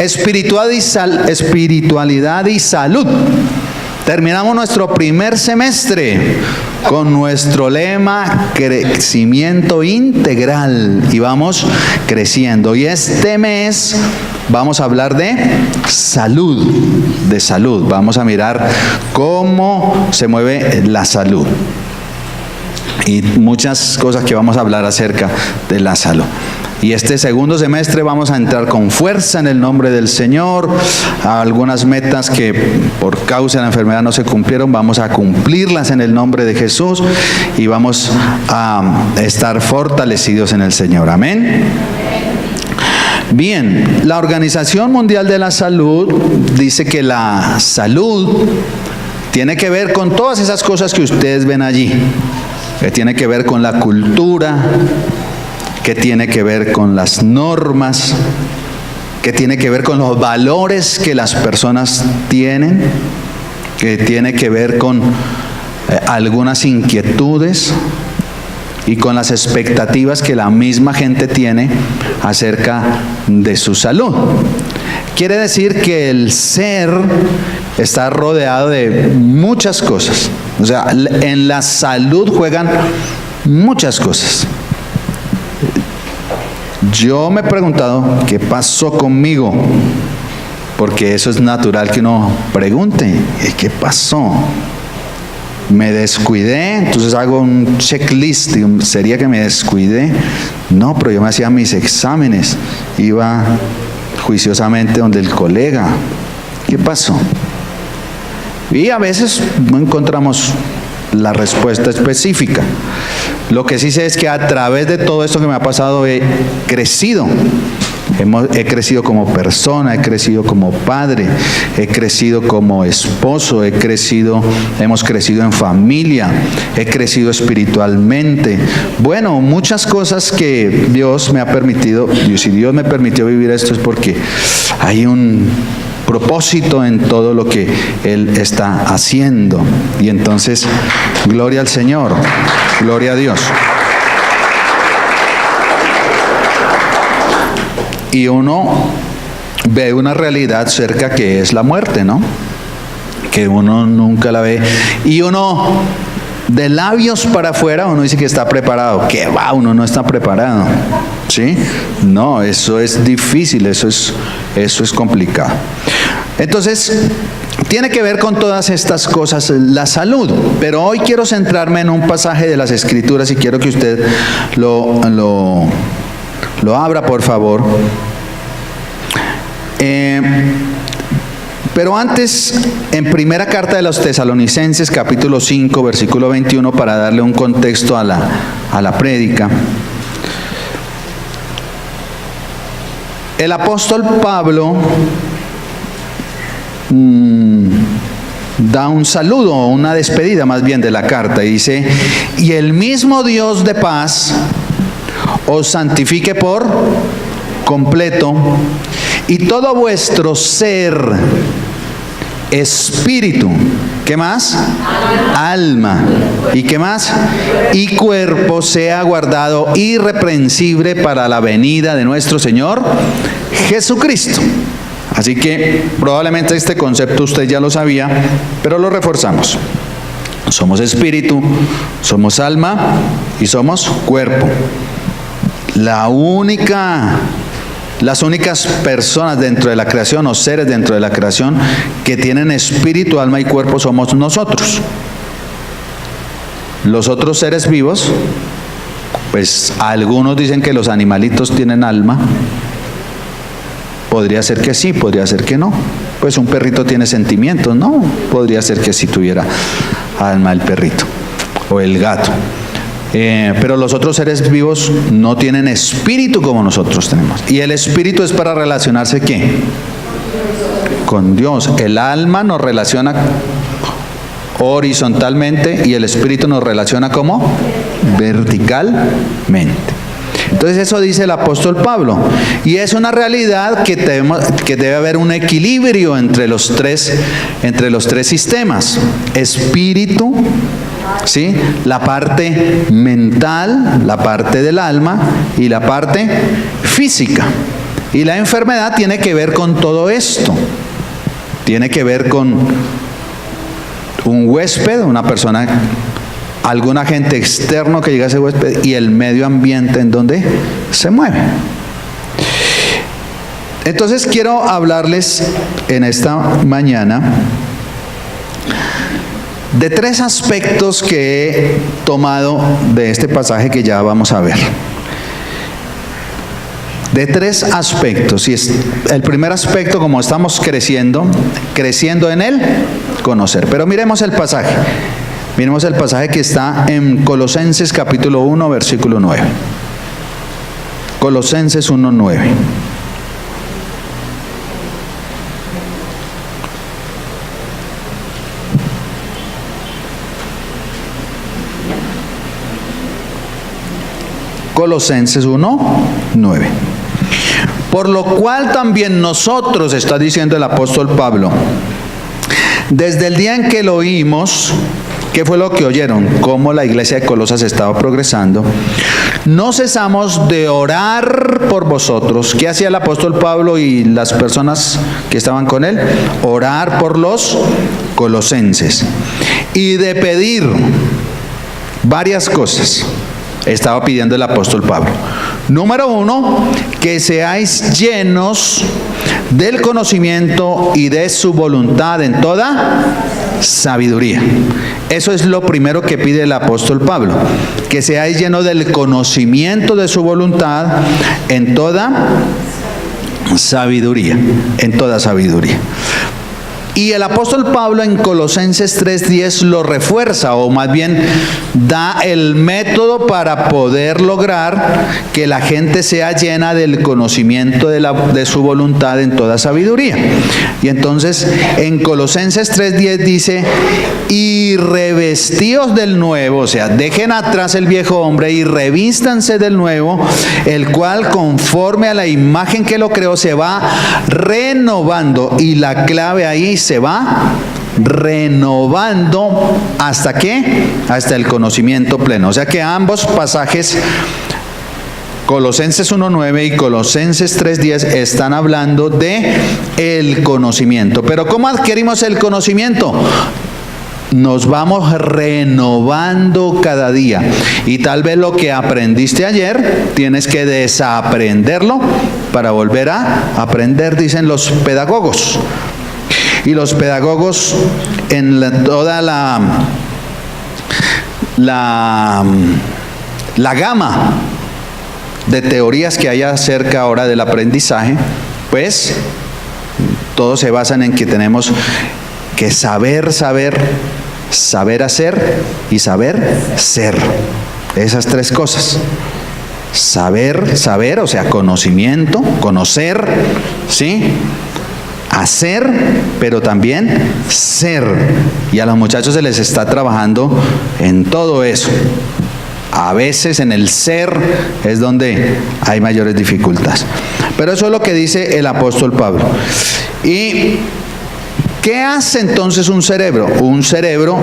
espiritualidad y salud. Terminamos nuestro primer semestre con nuestro lema crecimiento integral y vamos creciendo. Y este mes vamos a hablar de salud, Vamos a mirar cómo se mueve la salud y muchas cosas que vamos a hablar acerca de la salud. Y este segundo semestre vamos a entrar con fuerza en el nombre del Señor. Algunas metas que por causa de la enfermedad no se cumplieron, vamos a cumplirlas en el nombre de Jesús y vamos a estar fortalecidos en el Señor. Amén. Bien, la Organización Mundial de la Salud dice que la salud tiene que ver con todas esas cosas que ustedes ven allí, que tiene que ver con la cultura, que tiene que ver con las normas, que tiene que ver con los valores que las personas tienen, que tiene que ver con algunas inquietudes y con las expectativas que la misma gente tiene acerca de su salud. Quiere decir que el ser está rodeado de muchas cosas. O sea, en la salud juegan muchas cosas. Yo me he preguntado qué pasó conmigo, porque eso es natural que uno pregunte, ¿qué pasó? Me descuidé, entonces hago un checklist, ¿sería que me descuidé? No, pero yo me hacía mis exámenes, iba juiciosamente donde el colega. ¿Qué pasó? Y a veces no encontramos la respuesta específica. Lo que sí sé es que a través de todo esto que me ha pasado he crecido. He crecido como persona, he crecido como padre, he crecido como esposo, hemos crecido en familia, he crecido espiritualmente. Bueno, muchas cosas que Dios me ha permitido, y si Dios me permitió vivir esto es porque hay un propósito en todo lo que Él está haciendo. Y entonces, gloria al Señor, gloria a Dios. Y uno ve una realidad cerca que es la muerte, ¿no? Que uno nunca la ve. Y uno, de labios para afuera, uno dice que está preparado. ¿Qué va? Uno no está preparado. ¿Sí? No, eso es difícil, eso es complicado. Entonces, tiene que ver con todas estas cosas la salud. Pero hoy quiero centrarme en un pasaje de las Escrituras y quiero que usted lo abra, por favor. Pero antes, en primera carta de los Tesalonicenses, capítulo 5, versículo 21, para darle un contexto a la prédica. El apóstol Pablo da un saludo, una despedida más bien de la carta, y dice: y el mismo Dios de paz os santifique por completo, y todo vuestro ser, espíritu, ¿qué más? Alma. ¿Y qué más? Y cuerpo sea guardado irreprensible para la venida de nuestro Señor Jesucristo. Así que probablemente este concepto usted ya lo sabía, pero lo reforzamos. Somos espíritu, somos alma y somos cuerpo. Las únicas personas dentro de la creación o seres dentro de la creación que tienen espíritu, alma y cuerpo somos nosotros. Los otros seres vivos, pues algunos dicen que los animalitos tienen alma. Podría ser que sí, podría ser que no. Pues un perrito tiene sentimientos, ¿no? Podría ser que sí tuviera alma el perrito o el gato. Pero los otros seres vivos no tienen espíritu como nosotros tenemos. Y el espíritu es para relacionarse ¿qué? Con Dios. El alma nos relaciona horizontalmente y el espíritu nos relaciona ¿cómo? Verticalmente. Entonces eso dice el apóstol Pablo. Y es una realidad que debe haber un equilibrio entre los tres sistemas. Espíritu, ¿sí? La parte mental, la parte del alma y la parte física. Y la enfermedad tiene que ver con todo esto. Tiene que ver con un huésped, una persona, algún agente externo que llega a ese huésped y el medio ambiente en donde se mueve. Entonces quiero hablarles en esta mañana de 3 aspectos que he tomado de este pasaje que ya vamos a ver. De 3 aspectos. Y el primer aspecto, como estamos creciendo en él, conocer. Pero miremos el pasaje. Miremos el pasaje que está en Colosenses capítulo 1, versículo 9. Colosenses 1, 9. Colosenses 1, 9. Por lo cual también nosotros, está diciendo el apóstol Pablo, desde el día en que lo oímos, ¿qué fue lo que oyeron? Cómo la iglesia de Colosas estaba progresando. No cesamos de orar por vosotros. ¿Qué hacía el apóstol Pablo y las personas que estaban con él? Orar por los colosenses. Y de pedir varias cosas. Estaba pidiendo el apóstol Pablo. Número 1, que seáis llenos del conocimiento y de su voluntad en toda sabiduría. Eso es lo primero que pide el apóstol Pablo, que seáis llenos del conocimiento de su voluntad en toda sabiduría, en toda sabiduría. Y el apóstol Pablo en Colosenses 3:10 lo refuerza, o más bien da el método para poder lograr que la gente sea llena del conocimiento de su voluntad en toda sabiduría. Y entonces en Colosenses 3:10 dice, y revestíos del nuevo, o sea, dejen atrás el viejo hombre y revístanse del nuevo, el cual conforme a la imagen que lo creó se va renovando. Y la clave ahí, se va renovando, ¿hasta qué? Hasta el conocimiento pleno. O sea que ambos pasajes, Colosenses 1:9 y Colosenses 3:10, están hablando de el conocimiento. Pero ¿cómo adquirimos el conocimiento? Nos vamos renovando cada día. Y tal vez lo que aprendiste ayer, tienes que desaprenderlo para volver a aprender, dicen los pedagogos. Y los pedagogos en toda la gama de teorías que hay acerca ahora del aprendizaje, pues todos se basan en que tenemos que saber hacer y saber ser. Esas 3 cosas. Saber, o sea, conocimiento, conocer, ¿sí? Hacer, pero también ser. Y a los muchachos se les está trabajando en todo eso. A veces en el ser es donde hay mayores dificultades. Pero eso es lo que dice el apóstol Pablo. ¿Y qué hace entonces un cerebro? Un cerebro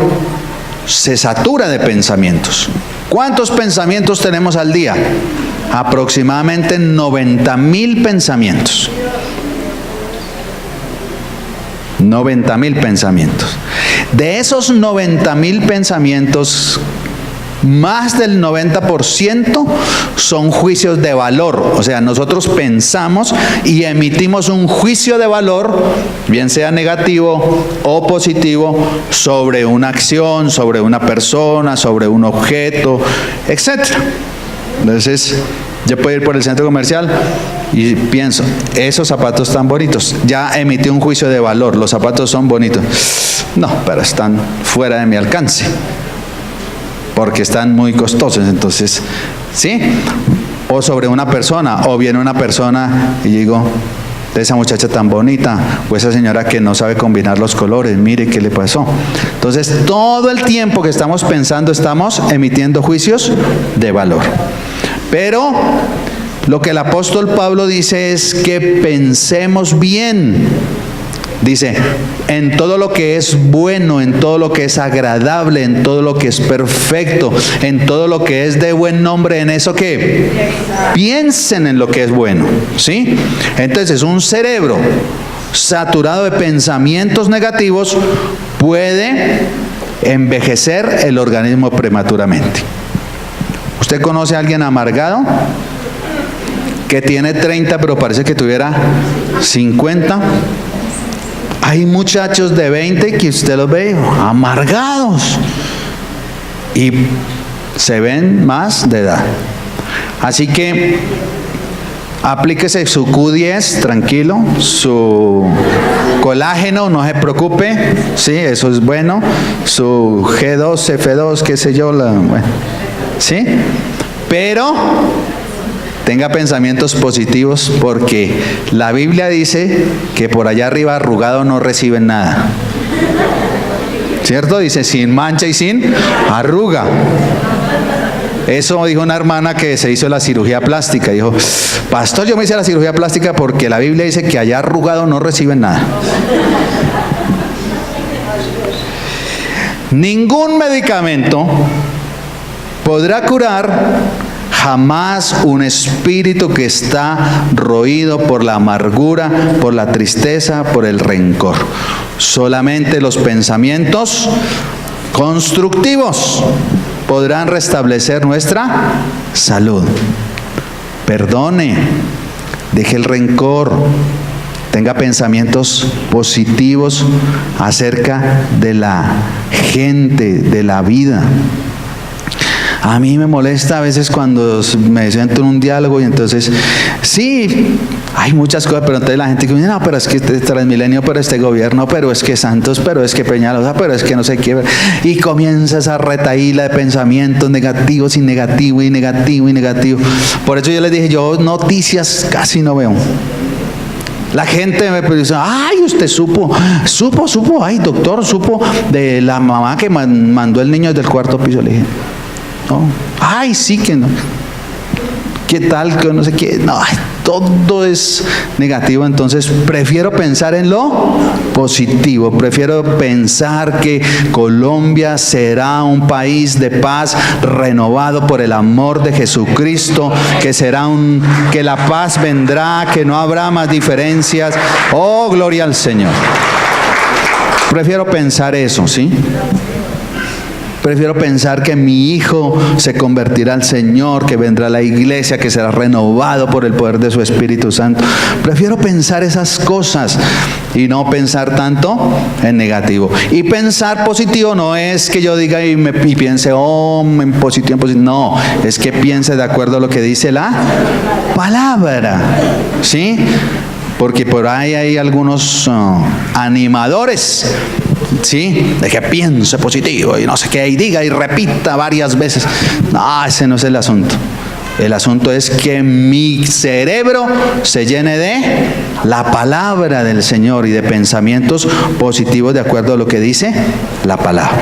se satura de pensamientos. ¿Cuántos pensamientos tenemos al día? Aproximadamente 90,000 pensamientos. 90,000 pensamientos. De esos 90,000 pensamientos, más del 90% son juicios de valor. O sea, nosotros pensamos y emitimos un juicio de valor, bien sea negativo o positivo, sobre una acción, sobre una persona, sobre un objeto, etc. Entonces, yo puedo ir por el centro comercial y pienso, esos zapatos están bonitos. Ya emití un juicio de valor, los zapatos son bonitos. No, pero están fuera de mi alcance, porque están muy costosos. Entonces, ¿sí? O sobre una persona, o viene una persona y digo, de esa muchacha tan bonita, o esa señora que no sabe combinar los colores, mire qué le pasó. Entonces, todo el tiempo que estamos pensando, estamos emitiendo juicios de valor. Pero lo que el apóstol Pablo dice es que pensemos bien, Dice, en todo lo que es bueno, en todo lo que es agradable, en todo lo que es perfecto, en todo lo que es de buen nombre, en eso que piensen en lo que es bueno, ¿sí? Entonces, un cerebro saturado de pensamientos negativos puede envejecer el organismo prematuramente. ¿Usted conoce a alguien amargado? Que tiene 30 pero parece que tuviera 50. Hay muchachos de 20 que usted los ve amargados y se ven más de edad. Así que aplíquese su Q10, tranquilo, su colágeno, no se preocupe, sí, eso es bueno, su G2, F2, qué sé yo, bueno, sí, pero tenga pensamientos positivos porque la Biblia dice que por allá arriba arrugado no reciben nada. ¿Cierto? Dice sin mancha y sin arruga. Eso dijo una hermana que se hizo la cirugía plástica. Dijo, pastor, yo me hice la cirugía plástica porque la Biblia dice que allá arrugado no reciben nada. Ningún medicamento podrá curar jamás un espíritu que está roído por la amargura, por la tristeza, por el rencor. Solamente los pensamientos constructivos podrán restablecer nuestra salud. Perdone, deje el rencor, tenga pensamientos positivos acerca de la gente, de la vida. A mí me molesta a veces cuando me siento en un diálogo y entonces, sí, hay muchas cosas, pero entonces la gente que dice, no, pero es que este Transmilenio, pero este gobierno, pero es que Santos, pero es que Peñalosa, pero es que no sé qué, y comienza esa retaíla de pensamientos negativos y negativo y negativo y negativo. Por eso yo les dije, yo noticias casi no veo. La gente me dice, ay, usted supo, ay, doctor, supo de la mamá que mandó el niño desde el cuarto piso. Le dije, no, ay, sí que no. ¿Qué tal? Que no sé qué. No, ay, todo es negativo. Entonces prefiero pensar en lo positivo. Prefiero pensar que Colombia será un país de paz renovado por el amor de Jesucristo, que la paz vendrá, que no habrá más diferencias. Oh, gloria al Señor. Prefiero pensar eso, ¿sí? Prefiero pensar que mi hijo se convertirá al Señor, que vendrá a la iglesia, que será renovado por el poder de su Espíritu Santo. Prefiero pensar esas cosas y no pensar tanto en negativo. Y pensar positivo no es que yo diga y piense, oh, en positivo, en positivo. No, es que piense de acuerdo a lo que dice la palabra, ¿sí? Porque por ahí hay algunos animadores, ¿sí? De que piense positivo y no sé qué, y diga y repita varias veces. No, ese no es el asunto. El asunto es que mi cerebro se llene de la palabra del Señor y de pensamientos positivos de acuerdo a lo que dice la palabra.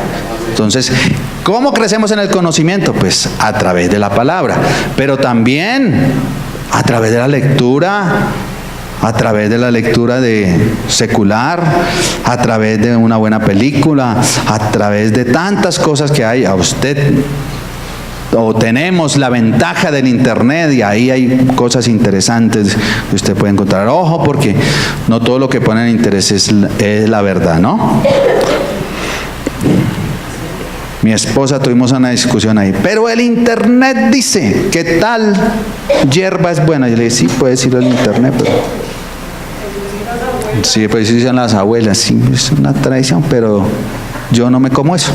Entonces, ¿cómo crecemos en el conocimiento? Pues a través de la palabra, pero también a través de la lectura. A través de la lectura de secular, a través de una buena película, a través de tantas cosas que hay. A usted o tenemos la ventaja del internet y ahí hay cosas interesantes que usted puede encontrar. Ojo, porque no todo lo que pone en interés es la verdad, ¿no? Mi esposa tuvimos una discusión ahí, pero el internet dice que tal hierba es buena. Yo le dije, sí, puede decirlo el internet, pero sí, pues dicen las abuelas, sí, es una tradición, pero yo no me como eso.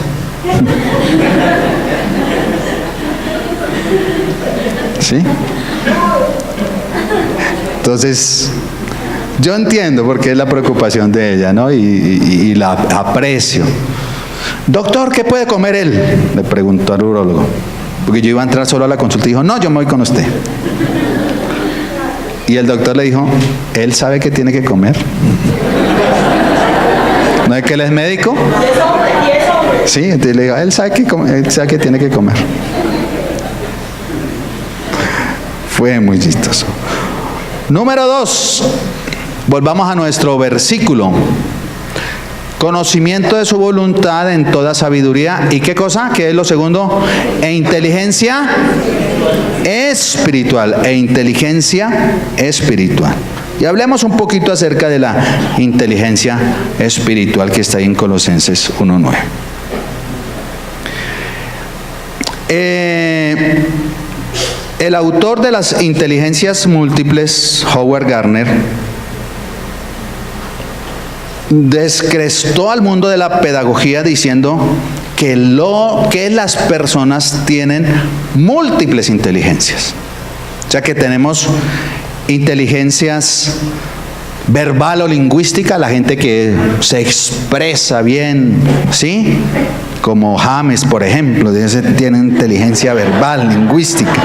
¿Sí? Entonces, yo entiendo por qué es la preocupación de ella, ¿no? Y la aprecio. Doctor, ¿qué puede comer él? Le preguntó al urólogo. Porque yo iba a entrar solo a la consulta y dijo, no, yo me voy con usted. Y el doctor le dijo, ¿él sabe qué tiene que comer? ¿No es que él es médico? Sí, entonces le digo, él sabe qué tiene que comer. Fue muy chistoso. Número 2, volvamos a nuestro versículo. conocimiento de su voluntad en toda sabiduría. ¿Y qué cosa? ¿Qué es lo segundo? E inteligencia espiritual. E inteligencia espiritual. Y hablemos un poquito acerca de la inteligencia espiritual que está ahí en Colosenses 1:9. El autor de las inteligencias múltiples, Howard Gardner, descrestó al mundo de la pedagogía diciendo que las personas tienen múltiples inteligencias. O sea que tenemos inteligencias verbal o lingüística, la gente que se expresa bien, ¿sí? Como James, por ejemplo, tiene inteligencia verbal, lingüística.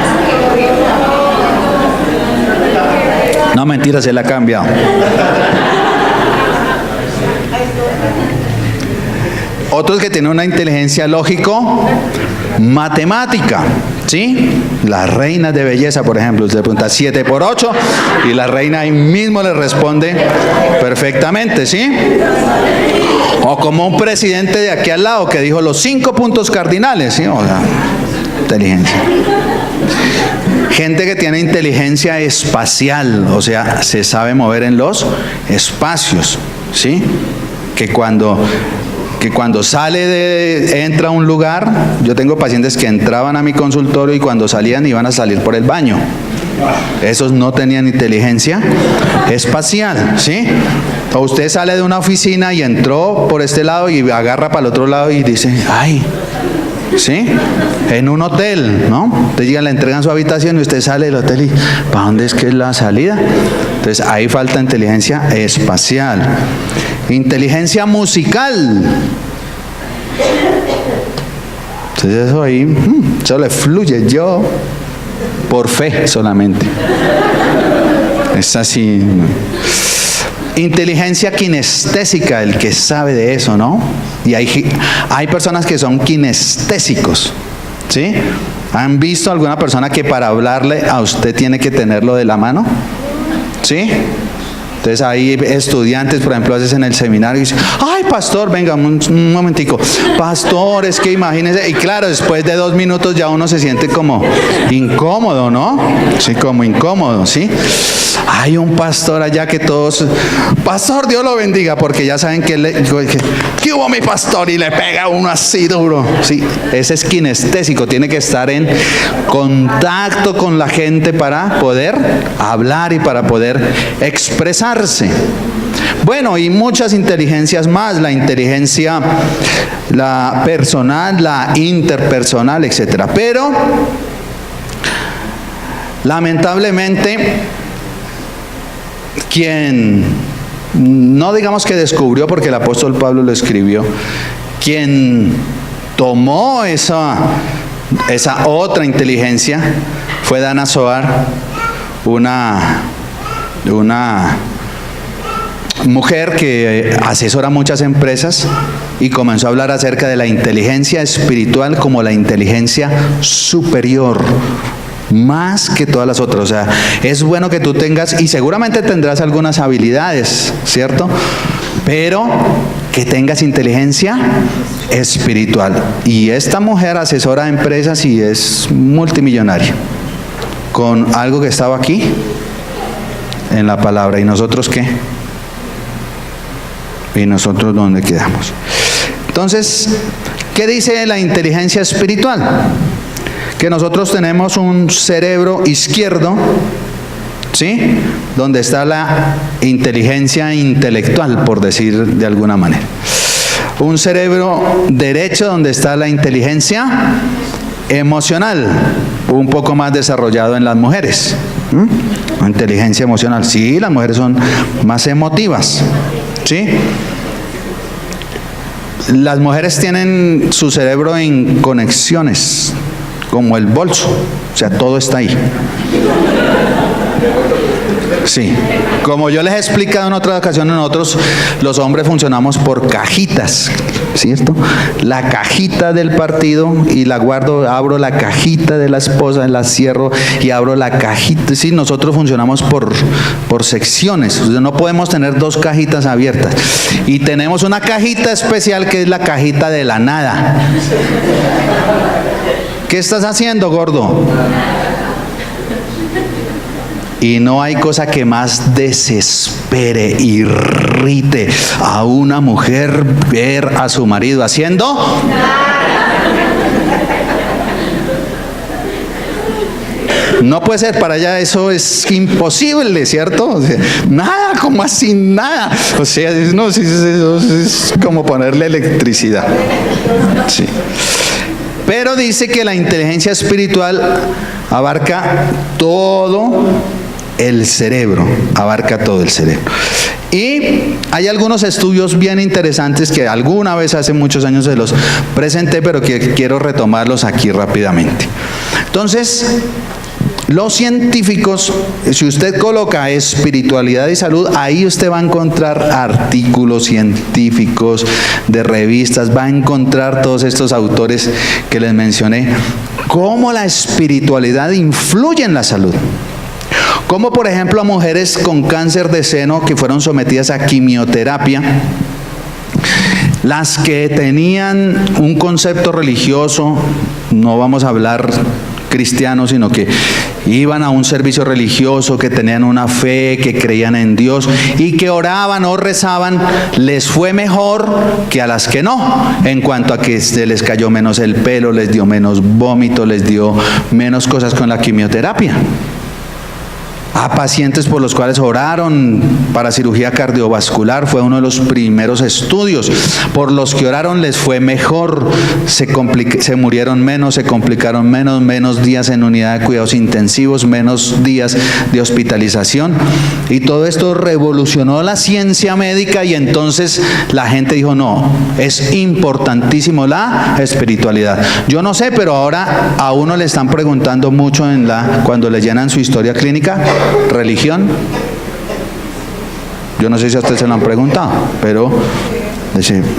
No, mentira, se la ha cambiado. Otros que tienen una inteligencia lógico-matemática, ¿sí? Las reinas de belleza, por ejemplo, usted pregunta 7 por 8 y la reina ahí mismo le responde perfectamente, ¿sí? O como un presidente de aquí al lado que dijo los 5 puntos cardinales, ¿sí? O sea, inteligencia. Gente que tiene inteligencia espacial, o sea, se sabe mover en los espacios, ¿sí? Que cuando entra a un lugar, yo tengo pacientes que entraban a mi consultorio y cuando salían iban a salir por el baño. Esos no tenían inteligencia espacial, ¿sí? O usted sale de una oficina y entró por este lado y agarra para el otro lado y dice, ay, ¿sí? En un hotel, ¿no? Entonces le entregan su habitación y usted sale del hotel y ¿para dónde es que es la salida? Entonces ahí falta inteligencia espacial. Inteligencia musical. Entonces eso ahí, eso le fluye, yo por fe solamente. Es así. Inteligencia kinestésica, el que sabe de eso, ¿no? Y hay personas que son kinestésicos, ¿sí? ¿Han visto alguna persona que para hablarle a usted tiene que tenerlo de la mano? ¿Sí? Entonces hay estudiantes, por ejemplo, a veces en el seminario y dicen, ay pastor, venga un momentico, pastor, es que imagínese, y claro, después de 2 minutos ya uno se siente como incómodo, ¿no? Sí, como incómodo, ¿sí? Hay un pastor allá que todos, pastor, Dios lo bendiga, porque ya saben que ¿qué hubo mi pastor? Y le pega uno así duro, sí, ese es kinestésico, tiene que estar en contacto con la gente para poder hablar y para poder expresarse. Bueno, y muchas inteligencias más, la inteligencia, la personal, la interpersonal, etcétera. Pero lamentablemente quien, no digamos que descubrió, porque el apóstol Pablo lo escribió, quien tomó esa otra inteligencia fue Dana Zohar, una mujer que asesora muchas empresas y comenzó a hablar acerca de la inteligencia espiritual como la inteligencia superior, más que todas las otras. O sea, es bueno que tú tengas, y seguramente tendrás algunas habilidades, ¿cierto? Pero que tengas inteligencia espiritual. Y esta mujer asesora empresas y es multimillonaria, con algo que estaba aquí en la palabra. ¿Y nosotros qué? ¿Y nosotros dónde quedamos? Entonces, ¿qué dice la inteligencia espiritual? Que nosotros tenemos un cerebro izquierdo, ¿sí? Donde está la inteligencia intelectual, por decir de alguna manera. Un cerebro derecho donde está la inteligencia emocional, un poco más desarrollado en las mujeres. Inteligencia emocional, sí, las mujeres son más emotivas, ¿sí? Las mujeres tienen su cerebro en conexiones, como el bolso, o sea, todo está ahí. Sí, como yo les he explicado en otras ocasiones, nosotros los hombres funcionamos por cajitas ¿cierto? La cajita del partido y la guardo, abro la cajita de la esposa, la cierro y abro la cajita. Sí, nosotros funcionamos por secciones, no podemos tener dos cajitas abiertas. Y tenemos una cajita especial que es la cajita de la nada. ¿Qué estás haciendo, gordo? Y no hay cosa que más desespere, irrite a una mujer ver a su marido haciendo no puede ser, para allá eso es imposible, ¿cierto? O sea, nada, como así, nada. O sea, no, eso es como ponerle electricidad. Sí. Pero dice que la inteligencia espiritual abarca todo el cerebro, abarca todo el cerebro. Y hay algunos estudios bien interesantes que alguna vez hace muchos años se los presenté, pero que quiero retomarlos aquí rápidamente. Entonces, los científicos, si usted coloca espiritualidad y salud, ahí usted va a encontrar artículos científicos de revistas, va a encontrar todos estos autores que les mencioné, cómo la espiritualidad influye en la salud. Como por ejemplo a mujeres con cáncer de seno que fueron sometidas a quimioterapia, las que tenían un concepto religioso, no vamos a hablar cristianos, sino que iban a un servicio religioso, que tenían una fe, que creían en Dios y que oraban o rezaban, les fue mejor que a las que no, en cuanto a que se les cayó menos el pelo, les dio menos vómito, les dio menos cosas con la quimioterapia. A pacientes por los cuales oraron para cirugía cardiovascular, fue uno de los primeros estudios. Por los que oraron les fue mejor, se murieron menos, se complicaron menos días en unidad de cuidados intensivos, menos días de hospitalización. Y todo esto revolucionó la ciencia médica y entonces la gente dijo, no, es importantísimo la espiritualidad. Yo no sé, pero ahora a uno le están preguntando mucho cuando le llenan su historia clínica, religión. Yo no sé si a usted se lo han preguntado, pero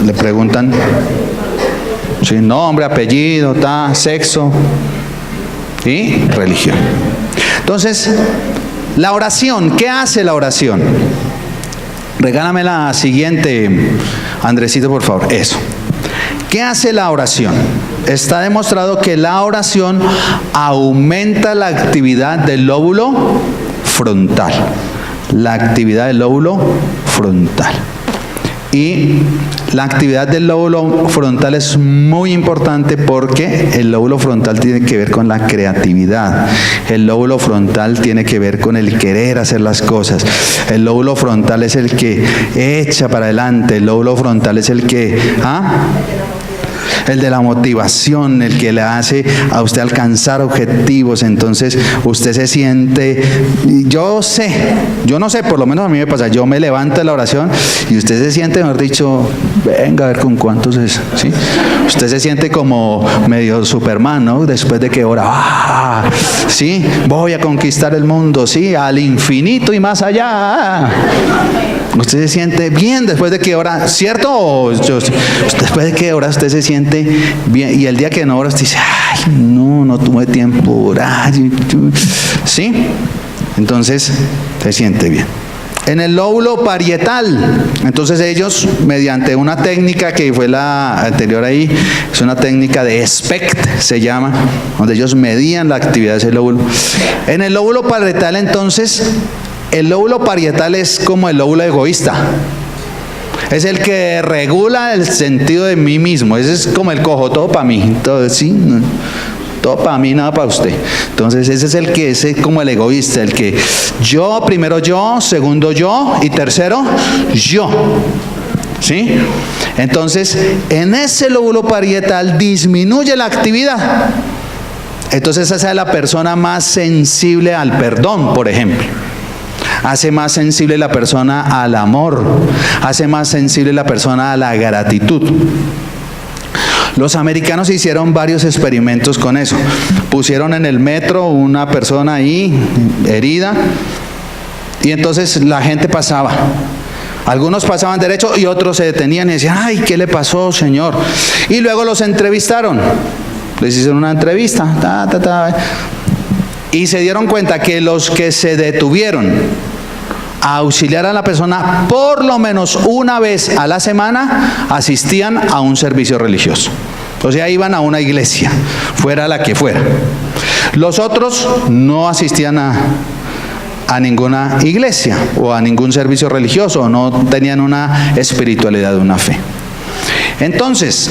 le preguntan sí, nombre, apellido, sexo y religión. Entonces, la oración, ¿qué hace la oración? Regálame la siguiente, Andresito, por favor. Eso. ¿Qué hace la oración? Está demostrado que la oración aumenta la actividad del lóbulo frontal. La actividad del lóbulo frontal. Y la actividad del lóbulo frontal es muy importante porque el lóbulo frontal tiene que ver con la creatividad. El lóbulo frontal tiene que ver con el querer hacer las cosas. El lóbulo frontal es el que echa para adelante. El lóbulo frontal es el que... el de la motivación, el que le hace a usted alcanzar objetivos. Entonces usted se siente, yo no sé, por lo menos a mí me pasa, yo me levanto de la oración y usted se siente, mejor dicho, venga a ver con cuántos es, ¿sí? Usted se siente como medio Superman, ¿no? Después de que ora, sí, voy a conquistar el mundo, sí, al infinito y más allá. Usted se siente bien después de que ora, ¿cierto? O después de que ora usted se siente bien, y el día que no ora usted dice, ay, no tuve tiempo de orar, ¿sí? Entonces se siente bien. En el lóbulo parietal, entonces ellos, mediante una técnica que fue la anterior ahí, es una técnica de SPECT, se llama, donde ellos medían la actividad de ese lóbulo. En el lóbulo parietal, entonces, el lóbulo parietal es como el lóbulo egoísta. Es el que regula el sentido de mí mismo. Ese es como el cojo, todo para mí. Todo, ¿sí? Todo para mí, nada para usted. Entonces ese es el que es como el egoísta, el que yo, primero yo, segundo yo y tercero yo. ¿Sí? Entonces en ese lóbulo parietal disminuye la actividad. Entonces esa es la persona más sensible al perdón, por ejemplo. Hace más sensible la persona al amor, hace más sensible la persona a la gratitud. Los americanos hicieron varios experimentos con eso. Pusieron en el metro una persona ahí herida y entonces la gente pasaba. Algunos pasaban derecho y otros se detenían y decían, ay, ¿qué le pasó, Señor? Y luego los entrevistaron. Les hicieron una entrevista. Y se dieron cuenta que los que se detuvieron a auxiliar a la persona por lo menos una vez a la semana asistían a un servicio religioso. O sea, iban a una iglesia, fuera la que fuera. Los otros no asistían a ninguna iglesia o a ningún servicio religioso, o no tenían una espiritualidad, una fe. Entonces,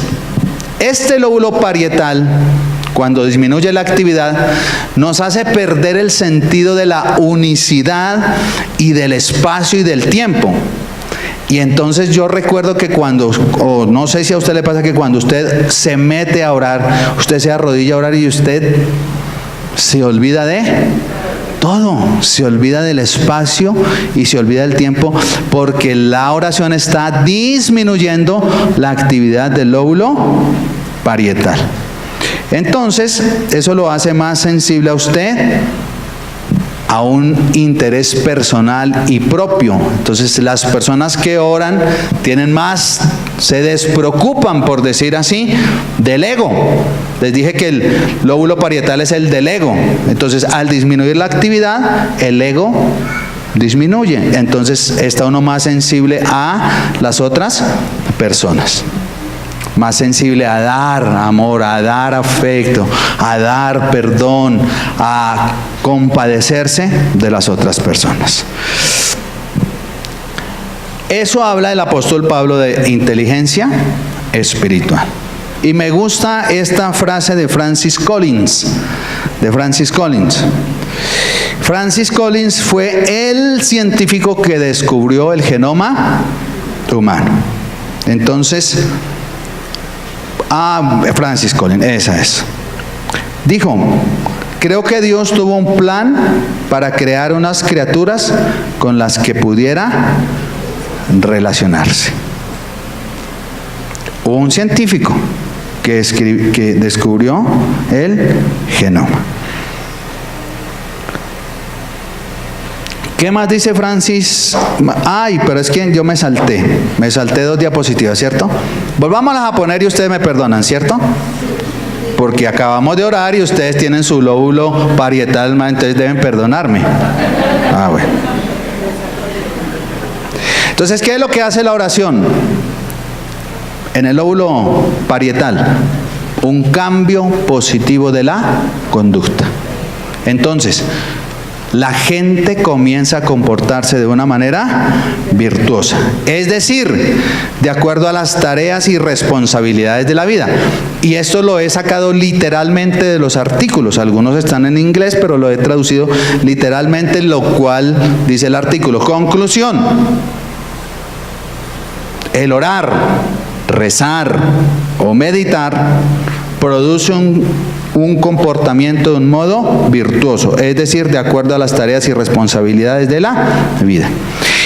este lóbulo parietal, cuando disminuye la actividad, nos hace perder el sentido de la unicidad y del espacio y del tiempo. Y entonces yo recuerdo que cuando, o no sé si a usted le pasa, que cuando usted se mete a orar, usted se arrodilla a orar y usted se olvida de todo, se olvida del espacio y se olvida del tiempo, porque la oración está disminuyendo la actividad del lóbulo parietal. Entonces, eso lo hace más sensible a usted a un interés personal y propio. Entonces, las personas que oran tienen más, se despreocupan, por decir así, del ego. Les dije que el lóbulo parietal es el del ego. Entonces, al disminuir la actividad, el ego disminuye. Entonces, está uno más sensible a las otras personas. Más sensible a dar amor, a dar afecto, a dar perdón, a compadecerse de las otras personas. Eso habla el apóstol Pablo de inteligencia espiritual. Y me gusta esta frase de Francis Collins. Francis Collins fue el científico que descubrió el genoma humano. Entonces, Francis Collins, esa es. Dijo, creo que Dios tuvo un plan para crear unas criaturas con las que pudiera relacionarse. Hubo un científico que descubrió el genoma. ¿Qué más dice Francis? Ay, pero es que yo me salté 2 diapositivas, ¿cierto? Volvámoslas a poner y ustedes me perdonan, ¿cierto? Porque acabamos de orar y ustedes tienen su lóbulo parietal, entonces deben perdonarme. Bueno. Entonces, ¿qué es lo que hace la oración? En el lóbulo parietal, un cambio positivo de la conducta. Entonces, la gente comienza a comportarse de una manera virtuosa, es decir, de acuerdo a las tareas y responsabilidades de la vida. Y esto lo he sacado literalmente de los artículos. Algunos están en inglés, pero lo he traducido literalmente, lo cual dice el artículo. Conclusión: el orar, rezar o meditar produce un comportamiento de un modo virtuoso, es decir, de acuerdo a las tareas y responsabilidades de la vida.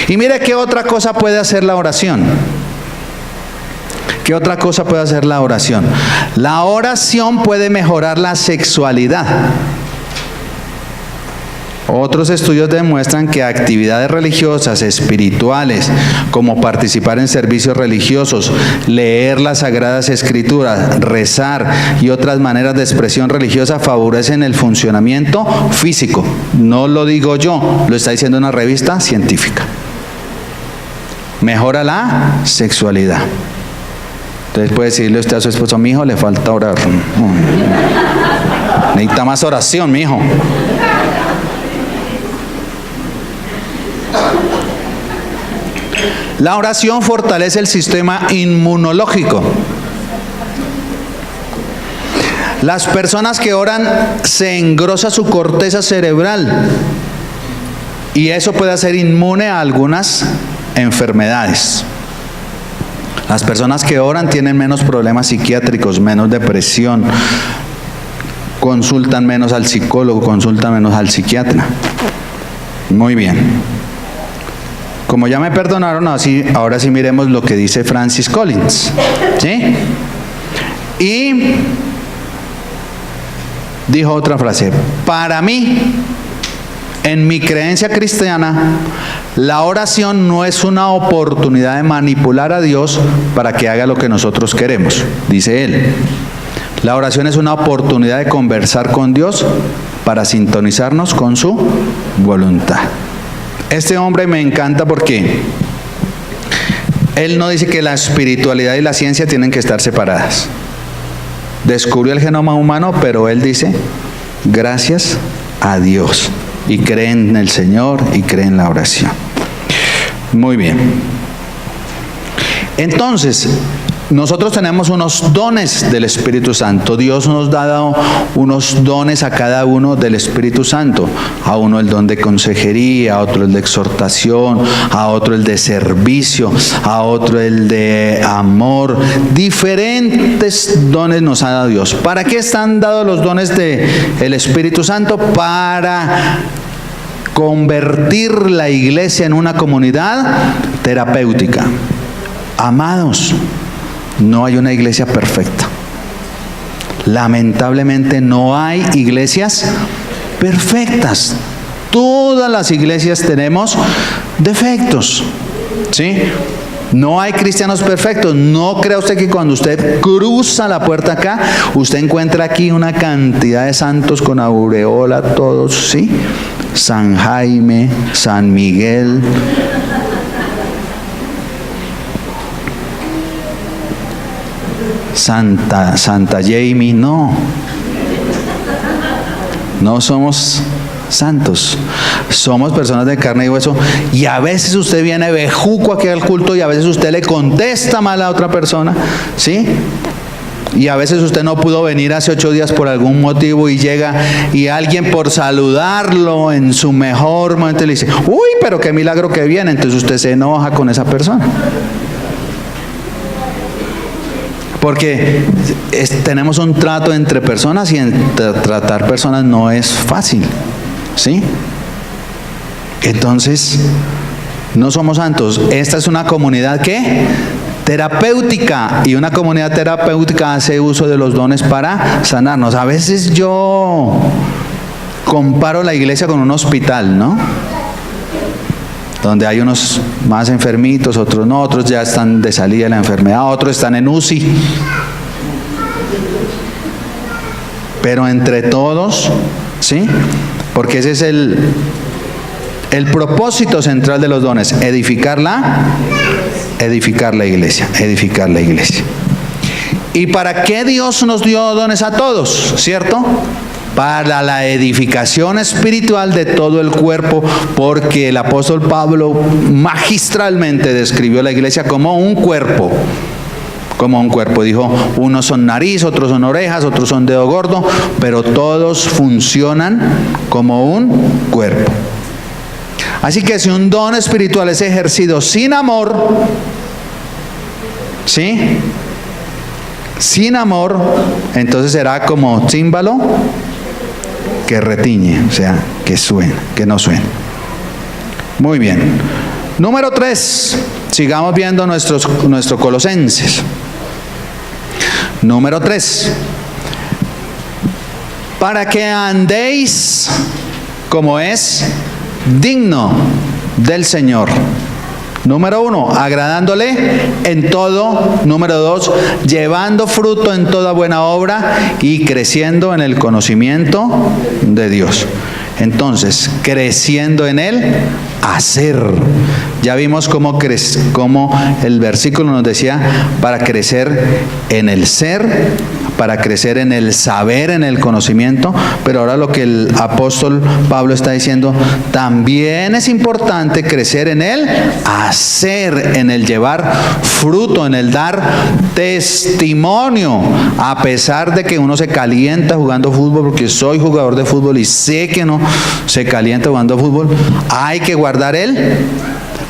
Y mire qué otra cosa puede hacer la oración. ¿Qué otra cosa puede hacer la oración? La oración puede mejorar la sexualidad. Otros estudios demuestran que actividades religiosas, espirituales, como participar en servicios religiosos, leer las Sagradas Escrituras, rezar y otras maneras de expresión religiosa favorecen el funcionamiento físico. No lo digo yo, lo está diciendo una revista científica. Mejora la sexualidad. Entonces puede decirle usted a su esposo: mi hijo, le falta orar. Necesita más oración, mi hijo. La oración fortalece el sistema inmunológico. Las personas que oran se engrosa su corteza cerebral y eso puede hacer inmune a algunas enfermedades. Las personas que oran tienen menos problemas psiquiátricos, menos depresión, consultan menos al psicólogo, consultan menos al psiquiatra. Muy bien. Como ya me perdonaron, ahora sí miremos lo que dice Francis Collins. ¿Sí? Y dijo otra frase: para mí, En mi creencia cristiana, la oración no es una oportunidad de manipular a Dios para que haga lo que nosotros queremos, dice él. La oración es una oportunidad de conversar con Dios para sintonizarnos con su voluntad. Este hombre me encanta porque él no dice que la espiritualidad y la ciencia tienen que estar separadas. Descubrió el genoma humano, pero él dice, gracias a Dios. Y cree en el Señor y cree en la oración. Muy bien. Entonces, nosotros tenemos unos dones del Espíritu Santo. Dios nos ha dado unos dones a cada uno del Espíritu Santo. A uno el don de consejería, a otro el de exhortación, a otro el de servicio, a otro el de amor. Diferentes dones nos ha dado Dios. ¿Para qué están dados los dones del Espíritu Santo? Para convertir la iglesia en una comunidad terapéutica. Amados, no hay una iglesia perfecta. Lamentablemente no hay iglesias perfectas. Todas las iglesias tenemos defectos, ¿sí? No hay cristianos perfectos. No crea usted que cuando usted cruza la puerta acá, usted encuentra aquí una cantidad de santos con aureola, todos, ¿sí? San Jaime, San Miguel, Santa Jamie, no somos santos, somos personas de carne y hueso, y a veces usted viene bejuco aquí al culto y a veces usted le contesta mal a otra persona, ¿sí? Y a veces usted no pudo venir hace 8 días por algún motivo y llega y alguien por saludarlo en su mejor momento le dice, uy, pero qué milagro que viene, entonces usted se enoja con esa persona. Porque tenemos un trato entre personas y tratar personas no es fácil, ¿sí? Entonces, no somos santos. Esta es una comunidad, ¿qué? Terapéutica. Y una comunidad terapéutica hace uso de los dones para sanarnos. A veces yo comparo la iglesia con un hospital, ¿no? Donde hay unos más enfermitos, otros no, otros ya están de salida de la enfermedad, otros están en UCI. Pero entre todos, ¿sí? Porque ese es el propósito central de los dones, edificar la iglesia. ¿Y para qué Dios nos dio dones a todos? ¿Cierto? Para la edificación espiritual de todo el cuerpo, porque el apóstol Pablo magistralmente describió la iglesia como un cuerpo. Dijo, unos son nariz, otros son orejas, otros son dedo gordo, pero todos funcionan como un cuerpo. Así que si un don espiritual es ejercido sin amor, ¿sí? Sin amor, entonces será como címbalo que retiñe, o sea, que suena, que no suena. Muy bien. Número 3, sigamos viendo nuestro Colosenses. Número 3. Para que andéis como es digno del Señor. Número 1, agradándole en todo. Número 2, llevando fruto en toda buena obra y creciendo en el conocimiento de Dios. Entonces, creciendo en el hacer. Ya vimos cómo el versículo nos decía, para crecer en el ser, para crecer en el saber, en el conocimiento, pero ahora lo que el apóstol Pablo está diciendo, también es importante crecer en el hacer, en el llevar fruto, en el dar testimonio, a pesar de que uno se calienta jugando fútbol, porque soy jugador de fútbol y sé que no se calienta jugando fútbol, hay que guardar el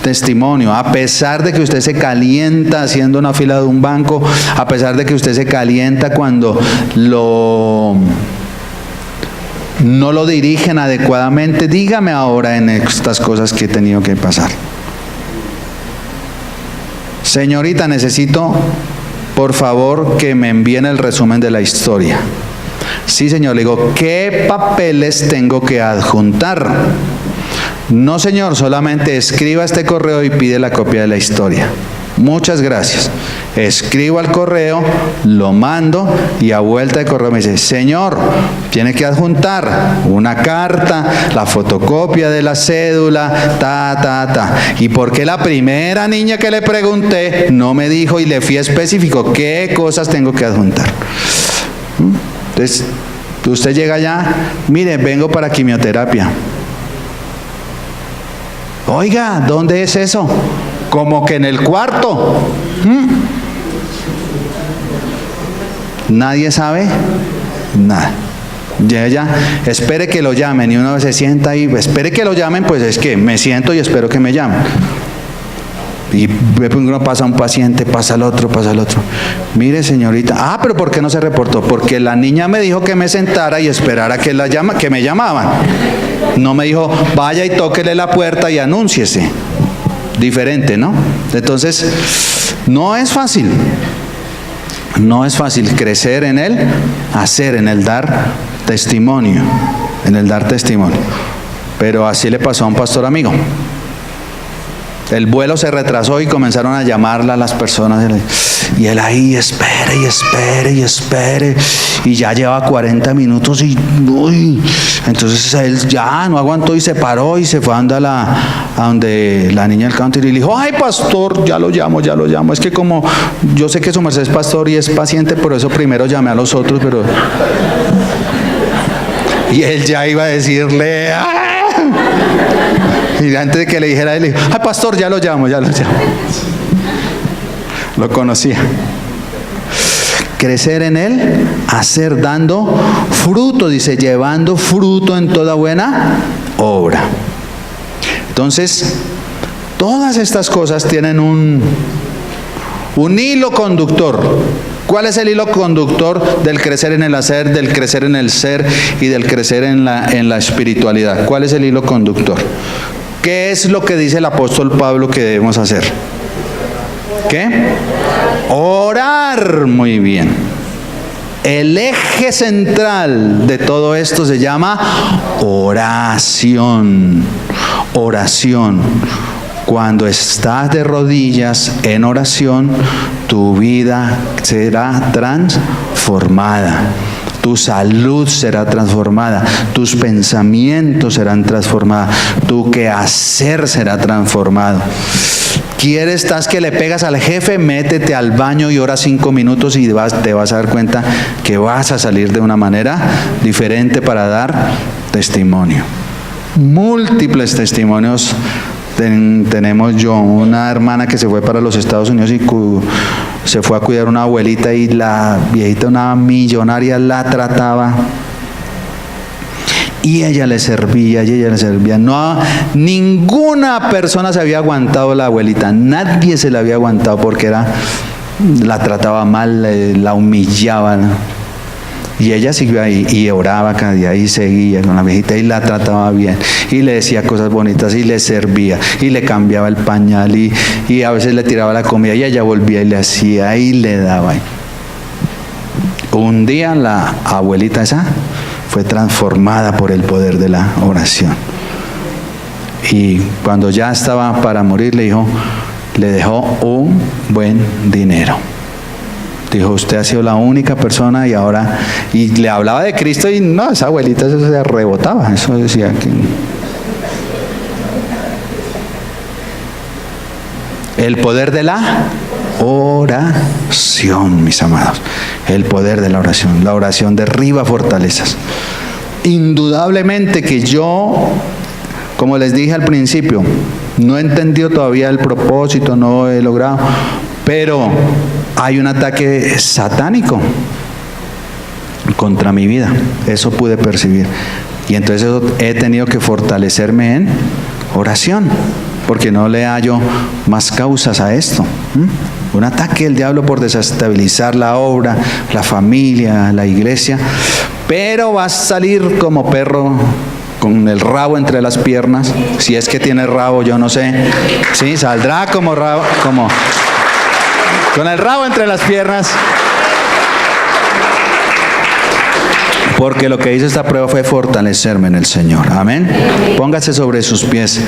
testimonio, a pesar de que usted se calienta haciendo una fila de un banco, a pesar de que usted se calienta cuando no lo dirigen adecuadamente. Dígame ahora en estas cosas que he tenido que pasar. Señorita, necesito, por favor, que me envíen el resumen de la historia. Sí, señor, le digo, ¿qué papeles tengo que adjuntar? No, señor, solamente escriba este correo y pide la copia de la historia. Muchas gracias. Escribo al correo, lo mando y a vuelta de correo me dice, señor, tiene que adjuntar una carta, la fotocopia de la cédula, ¿Y por qué la primera niña que le pregunté no me dijo y le fui específico qué cosas tengo que adjuntar? Entonces, usted llega allá, mire, vengo para quimioterapia. Oiga, ¿dónde es eso? Como que en el cuarto. Nadie sabe nada. Ya, espere que lo llamen y uno se sienta ahí, espere que lo llamen, pues es que me siento y espero que me llamen. Y uno pasa un paciente, pasa el otro. Mire, señorita, pero ¿por qué no se reportó? Porque la niña me dijo que me sentara y esperara que me llamaban. No me dijo, vaya y tóquele la puerta y anúnciese. Diferente, ¿no? Entonces, no es fácil crecer en el hacer, en el dar testimonio, Pero así le pasó a un pastor amigo. El vuelo se retrasó y comenzaron a llamarla a las personas. Y él ahí, espere. Y ya lleva 40 minutos y... Entonces él ya no aguantó y se paró y se fue a donde la niña del country y le dijo, ay, pastor, ya lo llamo. Es que como yo sé que su merced es pastor y es paciente, por eso primero llamé a los otros, pero... Y él ya iba a decirle... ¡Ah! Y antes de que le dijera, él le dijo, ay, pastor, ya lo llamo. Lo conocía. Crecer en él, hacer, dando fruto, dice, llevando fruto en toda buena obra. Entonces, todas estas cosas tienen un hilo conductor. ¿Cuál es el hilo conductor del crecer en el hacer, del crecer en el ser y del crecer en la espiritualidad? ¿Cuál es el hilo conductor? ¿Qué es lo que dice el apóstol Pablo que debemos hacer? ¿Qué? Orar. Muy bien. El eje central de todo esto se llama oración. Cuando estás de rodillas en oración, tu vida será transformada. Tu salud será transformada, tus pensamientos serán transformados, tu quehacer será transformado. ¿Estás que le pegas al jefe? Métete al baño y ora 5 minutos y te vas a dar cuenta que vas a salir de una manera diferente para dar testimonio. Múltiples testimonios tenemos yo. Una hermana que se fue para los Estados Unidos y se fue a cuidar a una abuelita y la viejita, una millonaria, la trataba y ella le servía. No, ninguna persona se había aguantado la abuelita, nadie se la había aguantado porque la trataba mal, la humillaba, ¿no? Y ella siguió ahí y oraba cada día y seguía con la viejita y la trataba bien y le decía cosas bonitas y le servía y le cambiaba el pañal y a veces le tiraba la comida y ella volvía y le hacía y le daba. Un día la abuelita esa fue transformada por el poder de la oración. Y cuando ya estaba para morir le dejó un buen dinero. Dijo, usted ha sido la única persona y le hablaba de Cristo y no, esa abuelita eso se rebotaba, eso decía que... El poder de la oración, mis amados, el poder de la oración derriba fortalezas. Indudablemente que yo, como les dije al principio, no he entendido todavía el propósito, no he logrado, pero hay un ataque satánico contra mi vida, eso pude percibir, y entonces he tenido que fortalecerme en oración, porque no le hallo más causas a esto. Un ataque del diablo por desestabilizar la obra, la familia, la iglesia, pero vas a salir como perro con el rabo entre las piernas, si es que tiene rabo, yo no sé, sí, saldrá como rabo, como con el rabo entre las piernas, Porque lo que hizo esta prueba fue fortalecerme en el Señor. Amén. Póngase sobre sus pies.